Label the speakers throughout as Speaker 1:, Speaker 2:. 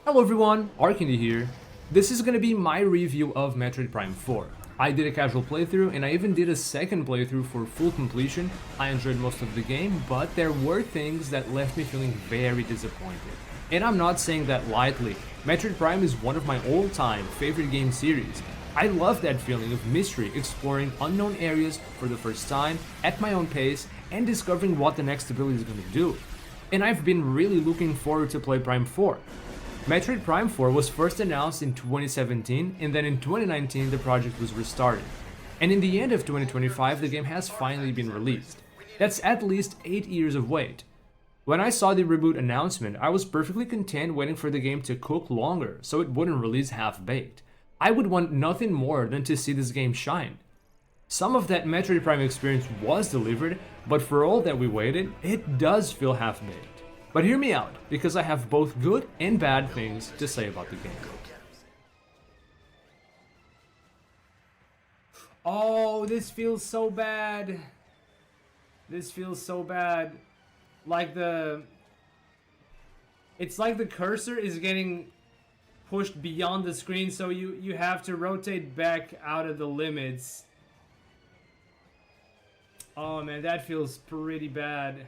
Speaker 1: Hello everyone, Arcandy here. This is gonna be my review of Metroid Prime 4. I did a casual playthrough and I even did a second playthrough for full completion. I enjoyed most of the game, but there were things that left me feeling very disappointed. And I'm not saying that lightly. Metroid Prime is one of my all-time favorite game series. I love that feeling of mystery, exploring unknown areas for the first time, at my own pace, and discovering what the next ability is gonna do. And I've been really looking forward to play Prime 4. Metroid Prime 4 was first announced in 2017, and then in 2019 the project was restarted. And in the end of 2025 the game has finally been released. That's at least 8 years of wait. When I saw the reboot announcement, I was perfectly content waiting for the game to cook longer so it wouldn't release half-baked. I would want nothing more than to see this game shine. Some of that Metroid Prime experience was delivered, but for all that we waited, it does feel half-baked. But hear me out, because I have both good and bad things to say about the game. Oh, this feels so bad. This feels so bad. It's like the cursor is getting pushed beyond the screen, so you have to rotate back out of the limits. Oh man, that feels pretty bad.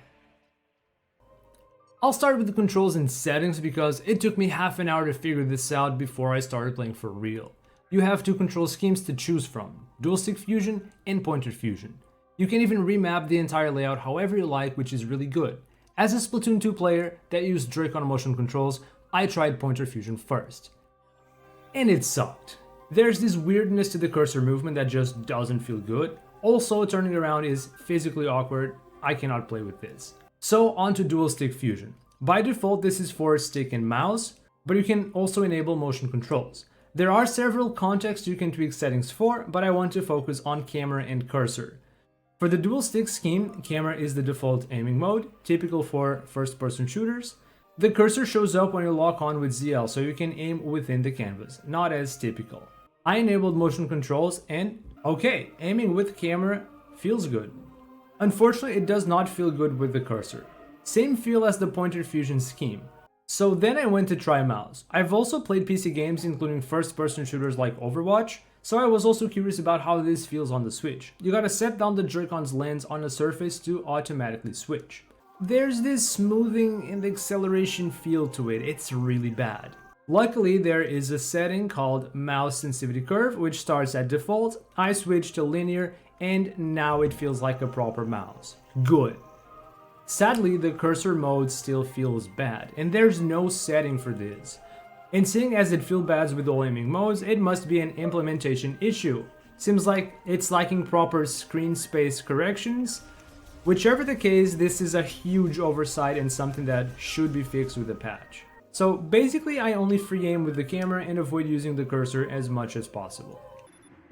Speaker 1: I'll start with the controls and settings because it took me half an hour to figure this out before I started playing for real. You have two control schemes to choose from, dual stick fusion and pointer fusion. You can even remap the entire layout however you like, which is really good. As a Splatoon 2 player that used Joy-Con motion controls, I tried pointer fusion first. And it sucked. There's this weirdness to the cursor movement that just doesn't feel good. Also, turning around is physically awkward. I cannot play with this. So on to dual stick fusion. By default this is for stick and mouse, but you can also enable motion controls. There are several contexts you can tweak settings for, but I want to focus on camera and cursor. For the dual stick scheme, camera is the default aiming mode, typical for first person shooters. The cursor shows up when you lock on with ZL, so you can aim within the canvas, not as typical. I enabled motion controls and okay, aiming with camera feels good. Unfortunately, it does not feel good with the cursor. Same feel as the pointer fusion scheme. So then I went to try mouse. I've also played PC games including first-person shooters like Overwatch, so I was also curious about how this feels on the Switch. You gotta set down the Joy-Con's lens on a surface to automatically switch. There's this smoothing and acceleration feel to it, it's really bad. Luckily, there is a setting called mouse sensitivity curve, which starts at default. I switched to linear, and now it feels like a proper mouse. Good. Sadly, the cursor mode still feels bad, and there's no setting for this. And seeing as it feels bad with all aiming modes, it must be an implementation issue. Seems like it's lacking proper screen space corrections. Whichever the case, this is a huge oversight and something that should be fixed with a patch. So basically I only free aim with the camera and avoid using the cursor as much as possible.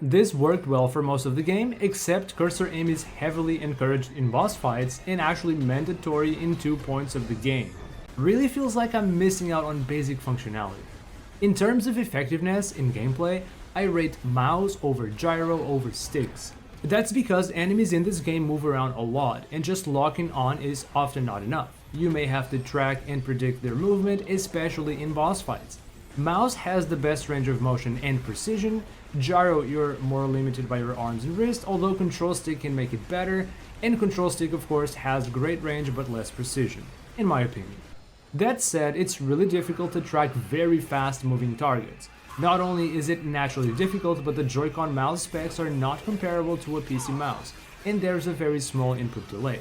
Speaker 1: This worked well for most of the game, except cursor aim is heavily encouraged in boss fights and actually mandatory in 2 points of the game. Really feels like I'm missing out on basic functionality. In terms of effectiveness in gameplay, I rate mouse over gyro over sticks. That's because enemies in this game move around a lot, and just locking on is often not enough. You may have to track and predict their movement, especially in boss fights. Mouse has the best range of motion and precision. Gyro, you're more limited by your arms and wrist, although control stick can make it better, and control stick of course has great range but less precision, in my opinion. That said, it's really difficult to track very fast moving targets. Not only is it naturally difficult, but the Joy-Con mouse specs are not comparable to a PC mouse, and there's a very small input delay.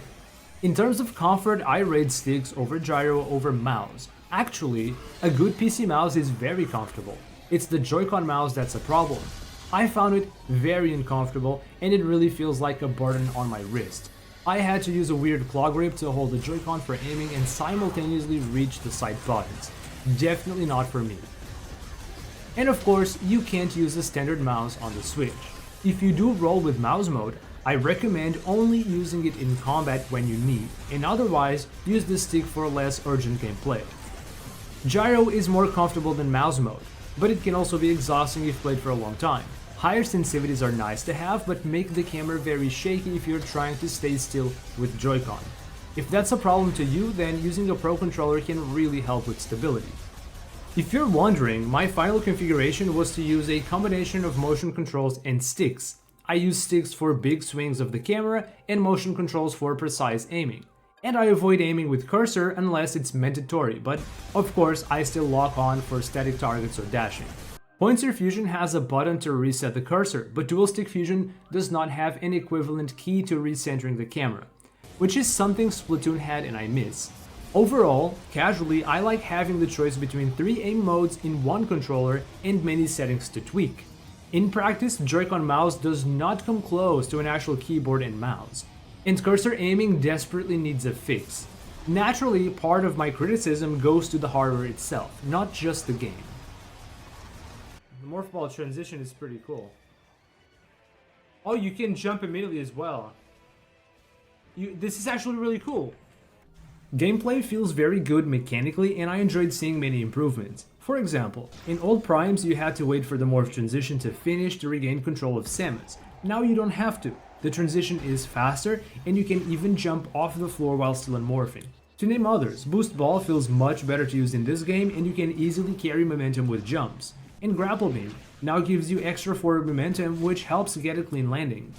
Speaker 1: In terms of comfort, I rate sticks over gyro over mouse. Actually, a good PC mouse is very comfortable. It's the Joy-Con mouse that's a problem. I found it very uncomfortable and it really feels like a burden on my wrist. I had to use a weird claw grip to hold the Joy-Con for aiming and simultaneously reach the side buttons. Definitely not for me. And of course, you can't use a standard mouse on the Switch. If you do roll with mouse mode, I recommend only using it in combat when you need, and otherwise use the stick for less urgent gameplay. Gyro is more comfortable than mouse mode, but it can also be exhausting if played for a long time. Higher sensitivities are nice to have, but make the camera very shaky if you're trying to stay still with Joy-Con. If that's a problem to you, then using a Pro controller can really help with stability. If you're wondering, my final configuration was to use a combination of motion controls and sticks. I use sticks for big swings of the camera and motion controls for precise aiming. And I avoid aiming with cursor unless it's mandatory, but of course I still lock on for static targets or dashing. Pointer fusion has a button to reset the cursor, but dual stick fusion does not have an equivalent key to recentering the camera, which is something Splatoon had and I miss. Overall, casually, I like having the choice between 3 aim modes in one controller and many settings to tweak. In practice, Joy-Con mouse does not come close to an actual keyboard and mouse, and cursor aiming desperately needs a fix. Naturally, part of my criticism goes to the hardware itself, not just the game. The morph ball transition is pretty cool. Oh, you can jump immediately as well. This is actually really cool. Gameplay feels very good mechanically, and I enjoyed seeing many improvements. For example, in old Primes you had to wait for the morph transition to finish to regain control of Samus. Now you don't have to. The transition is faster, and you can even jump off the floor while still unmorphing. To name others, Boost Ball feels much better to use in this game, and you can easily carry momentum with jumps. And Grapple Beam now gives you extra forward momentum, which helps get a clean landing.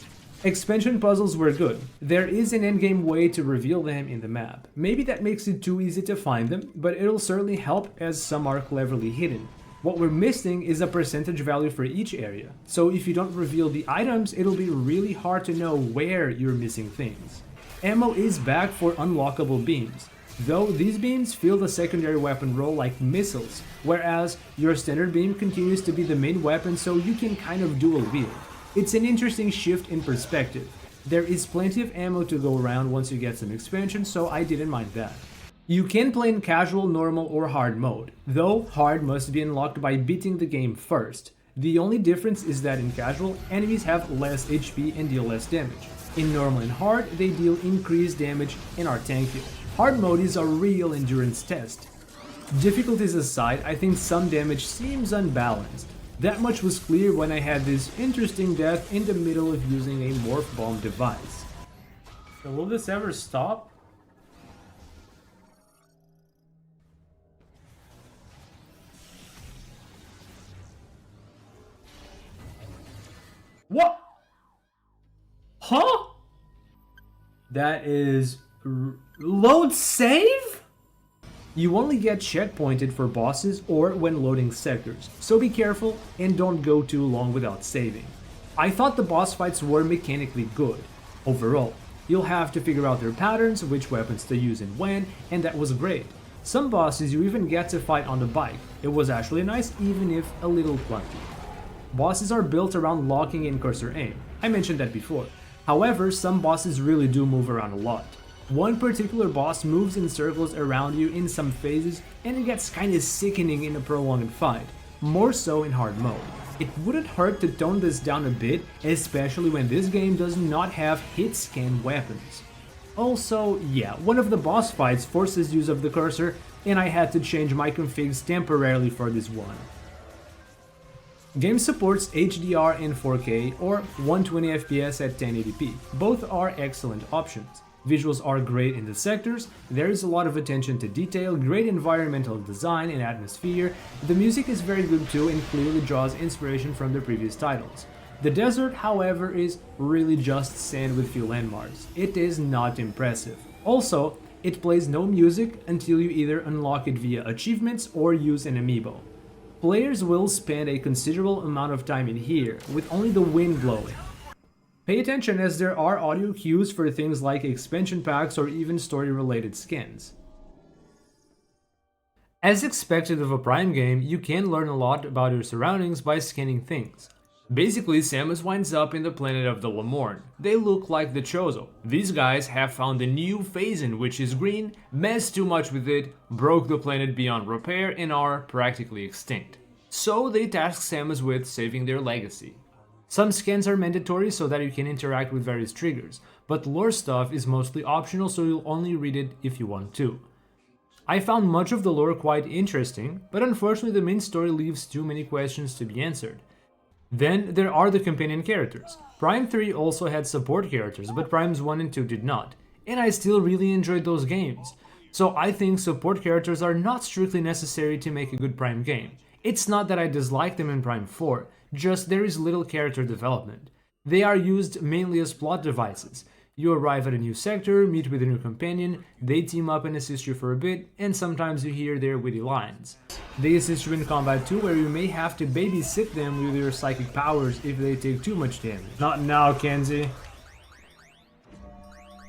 Speaker 1: Expansion puzzles were good. There is an endgame way to reveal them in the map. Maybe that makes it too easy to find them, but it'll certainly help as some are cleverly hidden. What we're missing is a percentage value for each area, so if you don't reveal the items, it'll be really hard to know where you're missing things. Ammo is back for unlockable beams, though these beams fill the secondary weapon role like missiles, whereas your standard beam continues to be the main weapon, so you can kind of dual wield. It's an interesting shift in perspective. There is plenty of ammo to go around once you get some expansion, so I didn't mind that. You can play in casual, normal, or hard mode, though hard must be unlocked by beating the game first. The only difference is that in casual, enemies have less HP and deal less damage. In normal and hard, they deal increased damage and are tankier. Hard mode is a real endurance test. Difficulties aside, I think some damage seems unbalanced. That much was clear when I had this interesting death in the middle of using a morph bomb device. So will this ever stop? What? Huh? That is... Load save? You only get checkpointed for bosses or when loading sectors, so be careful and don't go too long without saving. I thought the boss fights were mechanically good. Overall, you'll have to figure out their patterns, which weapons to use and when, and that was great. Some bosses you even get to fight on the bike. It was actually nice, even if a little clunky. Bosses are built around locking and cursor aim. I mentioned that before. However, some bosses really do move around a lot. One particular boss moves in circles around you in some phases, and it gets kinda sickening in a prolonged fight, more so in hard mode. It wouldn't hurt to tone this down a bit, especially when this game does not have hit scan weapons. Also, yeah, one of the boss fights forces use of the cursor, and I had to change my configs temporarily for this one. Game supports HDR in 4K or 120 FPS at 1080p. Both are excellent options. Visuals are great in the sectors, there is a lot of attention to detail, great environmental design and atmosphere, the music is very good too and clearly draws inspiration from the previous titles. The desert, however, is really just sand with few landmarks. It is not impressive. Also, it plays no music until you either unlock it via achievements or use an amiibo. Players will spend a considerable amount of time in here, with only the wind blowing. Pay attention as there are audio cues for things like expansion packs or even story-related skins. As expected of a Prime game, you can learn a lot about your surroundings by scanning things. Basically, Samus winds up in the planet of the Lamorne. They look like the Chozo. These guys have found a new Phazon, which is green, messed too much with it, broke the planet beyond repair, and are practically extinct. So they task Samus with saving their legacy. Some scans are mandatory so that you can interact with various triggers, but lore stuff is mostly optional, so you'll only read it if you want to. I found much of the lore quite interesting, but unfortunately the main story leaves too many questions to be answered. Then there are the companion characters. Prime 3 also had support characters, but Primes 1 and 2 did not, and I still really enjoyed those games. So I think support characters are not strictly necessary to make a good Prime game. It's not that I dislike them in Prime 4, just there is little character development. They are used mainly as plot devices. You arrive at a new sector, meet with a new companion, they team up and assist you for a bit, and sometimes you hear their witty lines. They assist you in combat too, where you may have to babysit them with your psychic powers if they take too much damage. Not now, Kenzie.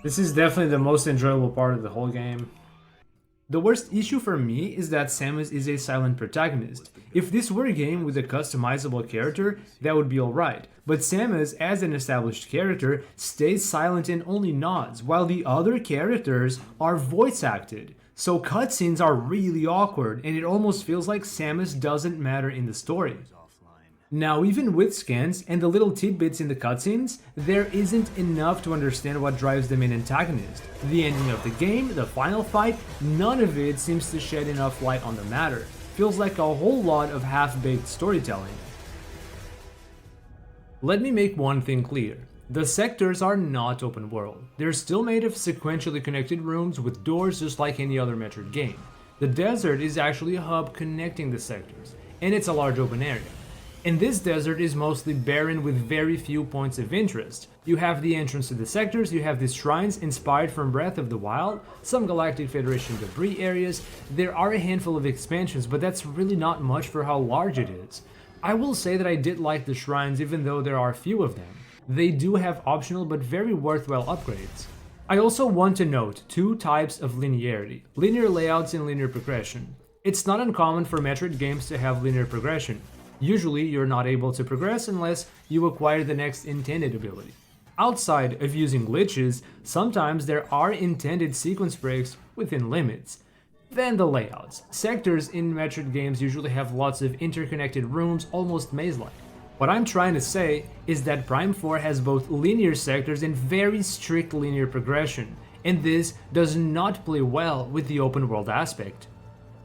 Speaker 1: This is definitely the most enjoyable part of the whole game. The worst issue for me is that Samus is a silent protagonist. If this were a game with a customizable character, that would be alright, but Samus, as an established character, stays silent and only nods, while the other characters are voice acted. So cutscenes are really awkward, and it almost feels like Samus doesn't matter in the story. Now, even with scans and the little tidbits in the cutscenes, there isn't enough to understand what drives the main antagonist. The ending of the game, the final fight, none of it seems to shed enough light on the matter. Feels like a whole lot of half-baked storytelling. Let me make one thing clear. The sectors are not open world. They're still made of sequentially connected rooms with doors just like any other Metroid game. The desert is actually a hub connecting the sectors, and it's a large open area. And this desert is mostly barren with very few points of interest. You have the entrance to the sectors, you have these shrines inspired from Breath of the Wild, some Galactic Federation debris areas, there are a handful of expansions, but that's really not much for how large it is. I will say that I did like the shrines even though there are few of them. They do have optional but very worthwhile upgrades. I also want to note two types of linearity, linear layouts and linear progression. It's not uncommon for Metroid games to have linear progression. Usually, you're not able to progress unless you acquire the next intended ability. Outside of using glitches, sometimes there are intended sequence breaks within limits. Then the layouts. Sectors in Metroid games usually have lots of interconnected rooms, almost maze-like. What I'm trying to say is that Prime 4 has both linear sectors and very strict linear progression, and this does not play well with the open world aspect.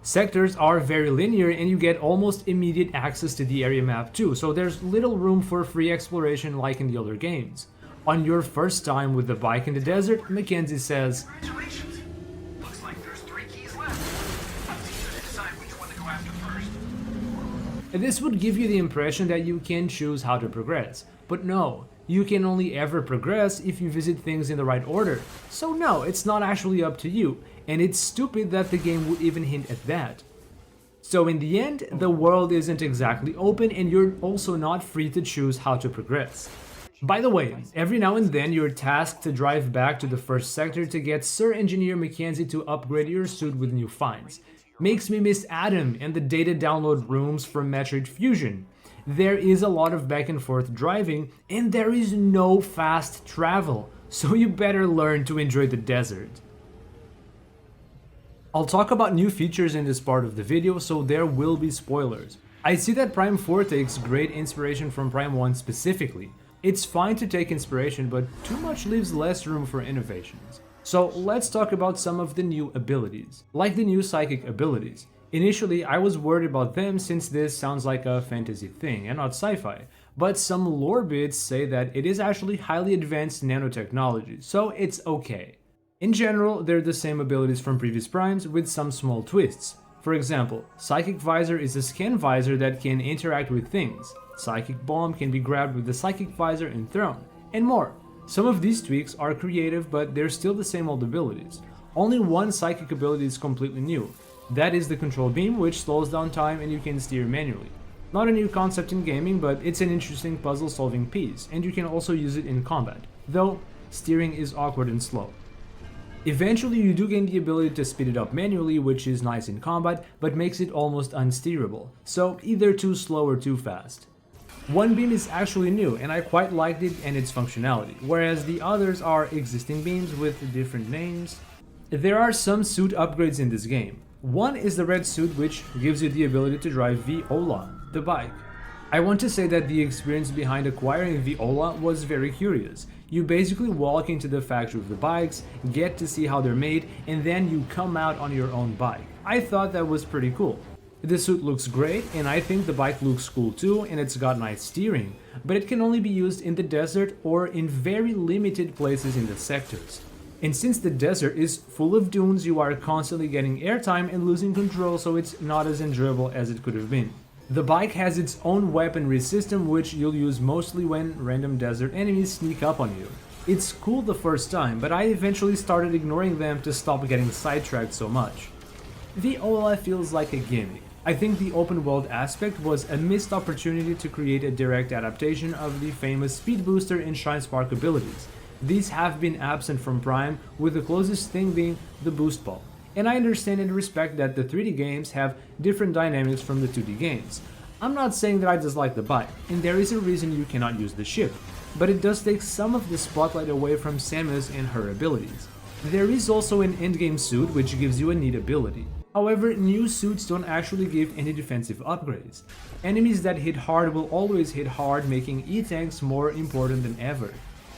Speaker 1: Sectors are very linear and you get almost immediate access to the area map too, so there's little room for free exploration like in the other games. On your first time with the bike in the desert, Mackenzie says,
Speaker 2: "Congratulations! Looks like there's 3 keys left. Up to you to decide which one to go after first."
Speaker 1: and this would give you the impression that you can choose how to progress. But no, you can only ever progress if you visit things in the right order. So no, it's not actually up to you, and it's stupid that the game would even hint at that. So in the end, the world isn't exactly open and you're also not free to choose how to progress. By the way, every now and then you're tasked to drive back to the first sector to get Sir Engineer Mackenzie to upgrade your suit with new finds. Makes me miss Adam and the data download rooms from Metroid Fusion. There is a lot of back and forth driving and there is no fast travel, so you better learn to enjoy the desert. I'll talk about new features in this part of the video, so there will be spoilers. I see that Prime 4 takes great inspiration from Prime 1 specifically. It's fine to take inspiration, but too much leaves less room for innovations. So let's talk about some of the new abilities, like the new psychic abilities. Initially, I was worried about them since this sounds like a fantasy thing and not sci-fi, but some lore bits say that it is actually highly advanced nanotechnology, so it's okay. In general, they're the same abilities from previous primes with some small twists. For example, Psychic Visor is a scan visor that can interact with things. Psychic Bomb can be grabbed with the Psychic Visor and thrown, and more. Some of these tweaks are creative, but they're still the same old abilities. Only one psychic ability is completely new. That is the Control Beam, which slows down time and you can steer manually. Not a new concept in gaming, but it's an interesting puzzle-solving piece, and you can also use it in combat, though steering is awkward and slow. Eventually you do gain the ability to speed it up manually, which is nice in combat, but makes it almost unsteerable, so either too slow or too fast. One beam is actually new, and I quite liked it and its functionality, whereas the others are existing beams with different names. There are some suit upgrades in this game. One is the red suit, which gives you the ability to drive Viola, the bike. I want to say that the experience behind acquiring Viola was very curious. You basically walk into the factory of the bikes, get to see how they're made, and then you come out on your own bike. I thought that was pretty cool. The suit looks great, and I think the bike looks cool too, and it's got nice steering, but it can only be used in the desert or in very limited places in the sectors. And since the desert is full of dunes, you are constantly getting airtime and losing control, so it's not as enjoyable as it could have been. The bike has its own weaponry system, which you'll use mostly when random desert enemies sneak up on you. It's cool the first time, but I eventually started ignoring them to stop getting sidetracked so much. The OLF feels like a gimmick. I think the open world aspect was a missed opportunity to create a direct adaptation of the famous speed booster and shine spark abilities. These have been absent from Prime, with the closest thing being the boost ball. And I understand and respect that the 3D games have different dynamics from the 2D games. I'm not saying that I dislike the bike, and there is a reason you cannot use the ship, but it does take some of the spotlight away from Samus and her abilities. There is also an endgame suit which gives you a neat ability. However, new suits don't actually give any defensive upgrades. Enemies that hit hard will always hit hard, making E-tanks more important than ever.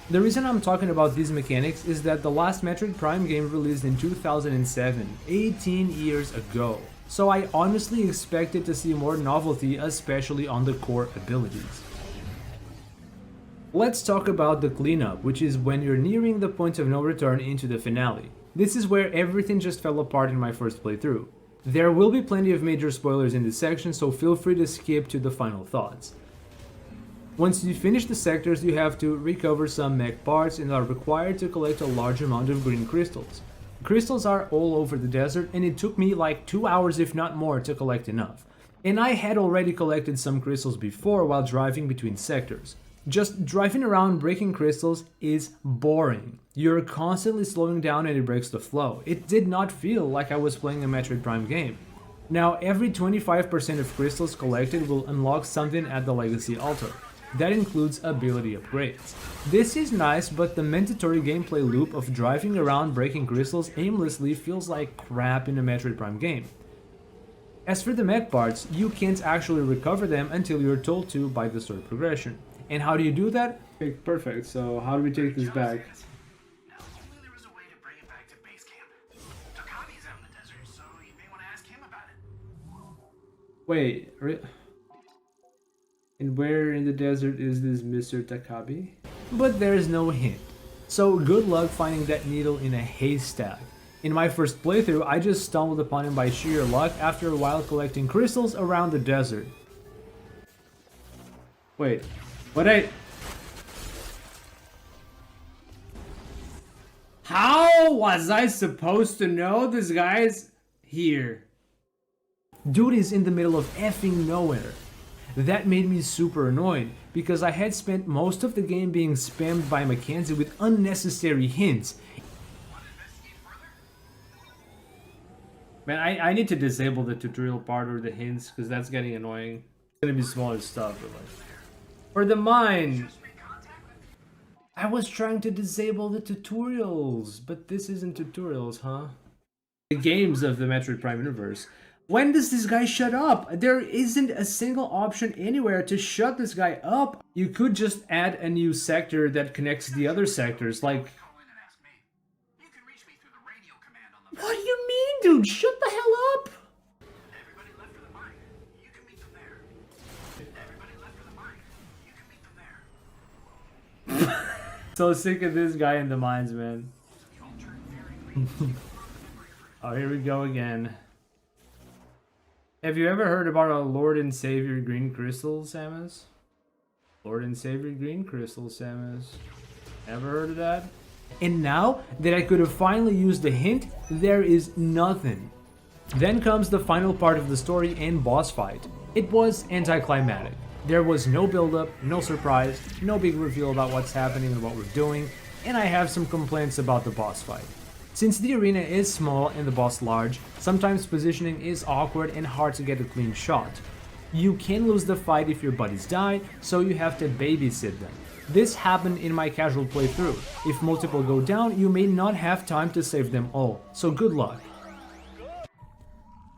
Speaker 1: The reason I'm talking about these mechanics is that the last Metroid Prime game released in 2007, 18 years ago. So I honestly expected to see more novelty, especially on the core abilities. Let's talk about the cleanup, which is when you're nearing the point of no return into the finale. This is where everything just fell apart in my first playthrough. There will be plenty of major spoilers in this section, so feel free to skip to the final thoughts. Once you finish the sectors, you have to recover some mech parts and are required to collect a large amount of green crystals. Crystals are all over the desert, and it took me like 2 hours if not more to collect enough. And I had already collected some crystals before while driving between sectors. Just driving around breaking crystals is boring. You're constantly slowing down and it breaks the flow. It did not feel like I was playing a Metroid Prime game. Now, every 25% of crystals collected will unlock something at the Legacy Altar. That includes ability upgrades. This is nice, but the mandatory gameplay loop of driving around breaking crystals aimlessly feels like crap in a Metroid Prime game. As for the mech parts, you can't actually recover them until you're told to by the story progression. And how do you do that? Okay, perfect, so how do we take this back?
Speaker 2: Now, only there was a way to bring it back to base camp. Takabi's out in the desert, so you may want to ask him about it.
Speaker 1: Wait, and where in the desert is this Mr. Takabi? But there's no hint. So good luck finding that needle in a haystack. In my first playthrough, I just stumbled upon him by sheer luck after a while collecting crystals around the desert. Wait, how was I supposed to know this guy's here? Dude is in the middle of effing nowhere. That made me super annoyed, because I had spent most of the game being spammed by Mackenzie with unnecessary hints. Man, I need to disable the tutorial part or the hints, because that's getting annoying. It's gonna be smaller stuff, but like... For the mine! I was trying to disable the tutorials, but this isn't tutorials, huh? The games of the Metroid Prime universe. When does this guy shut up? There isn't a single option anywhere to shut this guy up. You could just add a new sector that connects the other sectors, like... What do you mean, dude? Shut the hell up!
Speaker 2: Everybody left for the mine. You can meet them there. Everybody left for the mine. You can meet them there.
Speaker 1: So sick of this guy in the mines, man. Oh, here we go again. Have you ever heard about our Lord and Savior Green Crystal, Samus? Lord and Savior Green Crystal, Samus. Ever heard of that? And now that I could have finally used the hint, there is nothing. Then comes the final part of the story and boss fight. It was anticlimactic. There was no build-up, no surprise, no big reveal about what's happening and what we're doing, and I have some complaints about the boss fight. Since the arena is small and the boss large, sometimes positioning is awkward and hard to get a clean shot. You can lose the fight if your buddies die, so you have to babysit them. This happened in my casual playthrough. If multiple go down, you may not have time to save them all, so good luck.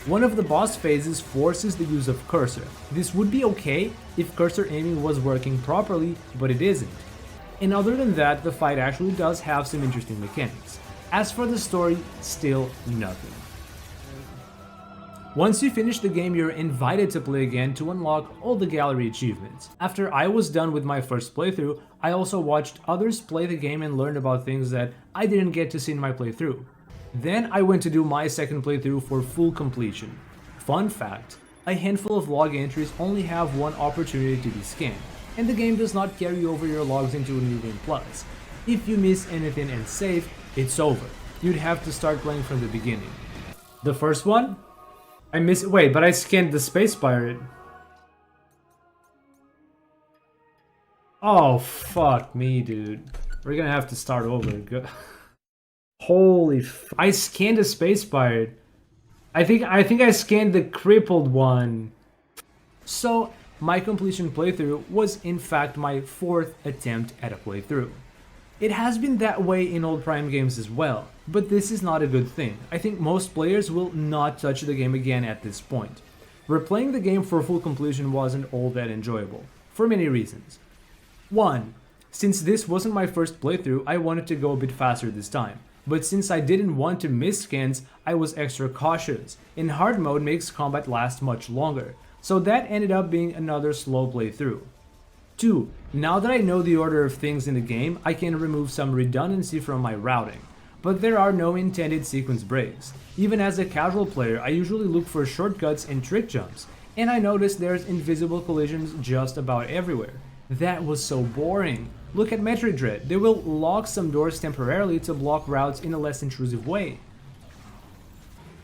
Speaker 1: One of the boss phases forces the use of cursor. This would be okay if cursor aiming was working properly, but it isn't. And other than that, the fight actually does have some interesting mechanics. As for the story, still nothing. Once you finish the game, you're invited to play again to unlock all the gallery achievements. After I was done with my first playthrough, I also watched others play the game and learned about things that I didn't get to see in my playthrough. Then I went to do my second playthrough for full completion. Fun fact, a handful of log entries only have one opportunity to be scanned, and the game does not carry over your logs into a new game plus. If you miss anything and save, it's over. You'd have to start playing from the beginning. The first one? Wait, but I scanned the space pirate. Oh, fuck me, dude. We're gonna have to start over. Holy I scanned a space pirate. I think I scanned the crippled one. So, my completion playthrough was in fact my 4th attempt at a playthrough. It has been that way in old Prime games as well, but this is not a good thing. I think most players will not touch the game again at this point. Replaying the game for full completion wasn't all that enjoyable, for many reasons. 1. Since this wasn't my first playthrough, I wanted to go a bit faster this time. But since I didn't want to miss scans, I was extra cautious, and hard mode makes combat last much longer, so that ended up being another slow playthrough. 2. Now that I know the order of things in the game, I can remove some redundancy from my routing. But there are no intended sequence breaks. Even as a casual player, I usually look for shortcuts and trick jumps, and I noticed there's invisible collisions just about everywhere. That was so boring. Look at Metroid Dread, they will lock some doors temporarily to block routes in a less intrusive way.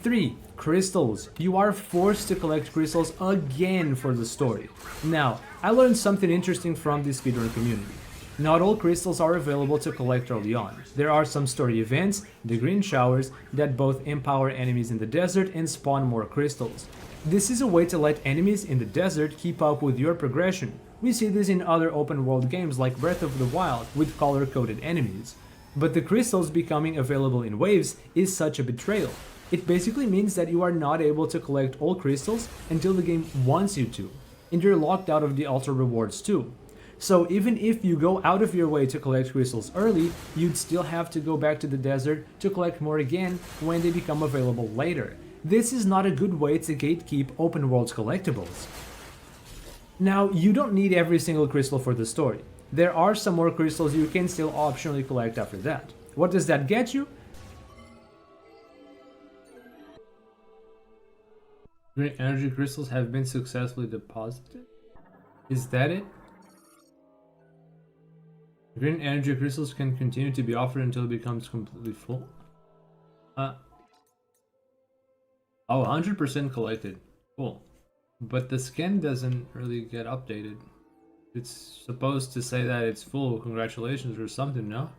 Speaker 1: 3. Crystals. You are forced to collect crystals again for the story. Now, I learned something interesting from the speedrun community. Not all crystals are available to collect early on. There are some story events, the green showers, that both empower enemies in the desert and spawn more crystals. This is a way to let enemies in the desert keep up with your progression. We see this in other open world games like Breath of the Wild with color-coded enemies. But the crystals becoming available in waves is such a betrayal. It basically means that you are not able to collect all crystals until the game wants you to, and you're locked out of the ultra rewards too. So even if you go out of your way to collect crystals early, you'd still have to go back to the desert to collect more again when they become available later. This is not a good way to gatekeep open world collectibles. Now, you don't need every single crystal for the story. There are some more crystals you can still optionally collect after that. What does that get you? Green energy crystals have been successfully deposited? Is that it? Green energy crystals can continue to be offered until it becomes completely full. Oh, 100% collected. Cool. But the skin doesn't really get updated. It's supposed to say that it's full, congratulations or something, no?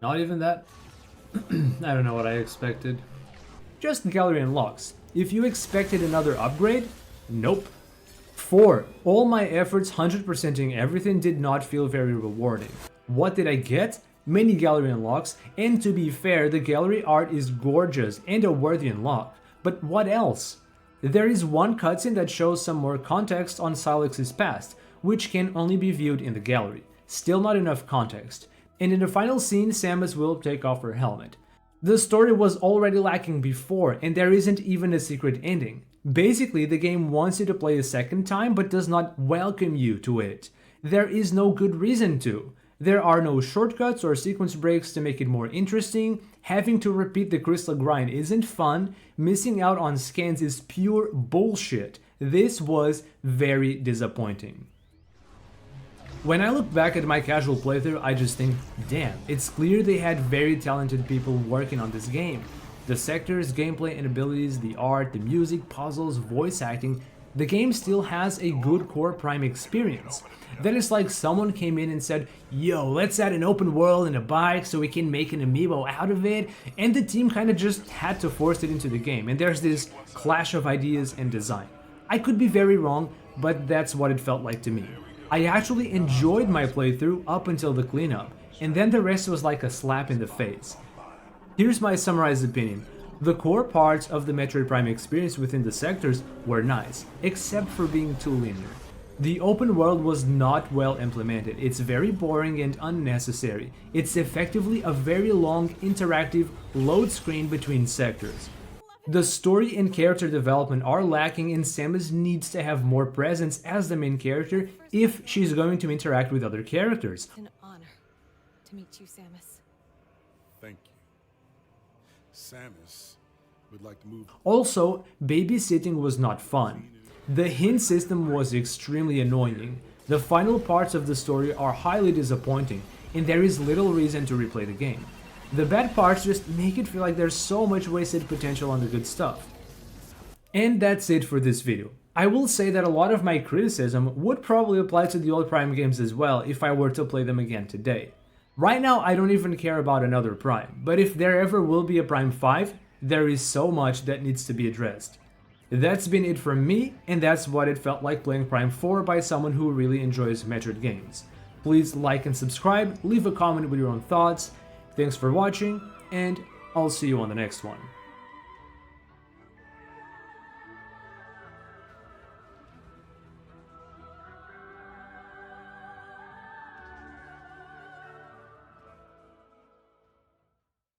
Speaker 1: Not even that? I don't know what I expected. Just gallery unlocks. If you expected another upgrade, nope. 4. All my efforts 100%ing everything did not feel very rewarding. What did I get? Many gallery unlocks, and to be fair, the gallery art is gorgeous and a worthy unlock. But what else? There is one cutscene that shows some more context on Silex's past, which can only be viewed in the gallery. Still not enough context. And in the final scene, Samus will take off her helmet. The story was already lacking before, and there isn't even a secret ending. Basically, the game wants you to play a second time but does not welcome you to it. There is no good reason to. There are no shortcuts or sequence breaks to make it more interesting, having to repeat the crystal grind isn't fun, missing out on scans is pure bullshit. This was very disappointing. When I look back at my casual playthrough, I just think, damn, it's clear they had very talented people working on this game. The sectors, gameplay and abilities, the art, the music, puzzles, voice acting, the game still has a good core Prime experience. That is like someone came in and said, yo, let's add an open world and a bike so we can make an amiibo out of it, and the team kinda just had to force it into the game, and there's this clash of ideas and design. I could be very wrong, but that's what it felt like to me. I actually enjoyed my playthrough up until the cleanup, and then the rest was like a slap in the face. Here's my summarized opinion. The core parts of the Metroid Prime experience within the sectors were nice, except for being too linear. The open world was not well implemented, it's very boring and unnecessary. It's effectively a very long, interactive load screen between sectors. The story and character development are lacking, and Samus needs to have more presence as the main character if she's going to interact with other characters.
Speaker 3: An honor to meet you, Samus.
Speaker 4: Thank you. Samus would like to move.
Speaker 1: Also, babysitting was not fun. The hint system was extremely annoying. The final parts of the story are highly disappointing, and there is little reason to replay the game. The bad parts just make it feel like there's so much wasted potential on the good stuff. And that's it for this video. I will say that a lot of my criticism would probably apply to the old Prime games as well if I were to play them again today. Right now I don't even care about another Prime, but if there ever will be a Prime 5, there is so much that needs to be addressed. That's been it from me, and that's what it felt like playing Prime 4 by someone who really enjoys Metroid games. Please like and subscribe, leave a comment with your own thoughts. Thanks for watching, and I'll see you on the next one.